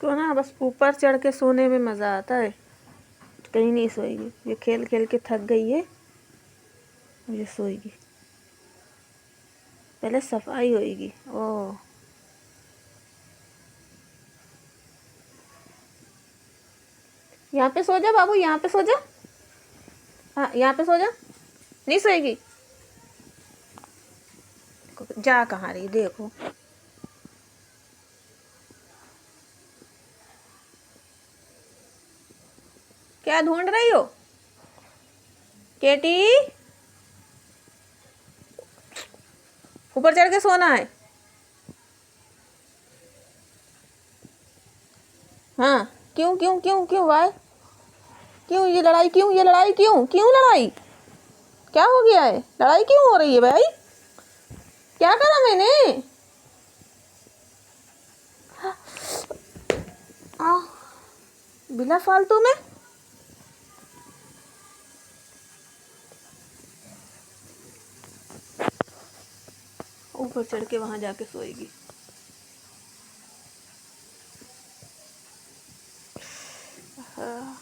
इसको ना बस ऊपर चढ़ के सोने में मज़ा आता है, कहीं नहीं सोएगी। ये खेल खेल के थक गई है, ये सोएगी। पहले सफाई होएगी। ओह यहाँ पे सो जा बाबू, यहाँ पे सो जा। हाँ यहाँ पे सो जा। नहीं सोएगी, जा कहाँ रही देखो। क्या ढूंढ रही हो केटी? ऊपर चढ़ के सोना है। हाँ क्यों क्यों क्यों क्यों भाई, क्यों ये लड़ाई, क्यों ये लड़ाई, क्यों क्यों लड़ाई, क्या हो गया है, लड़ाई क्यों हो रही है भाई? क्या करा मैंने? बिना फालतू में। ऊपर चढ़ के वहां जाके सोएगी। हाँ।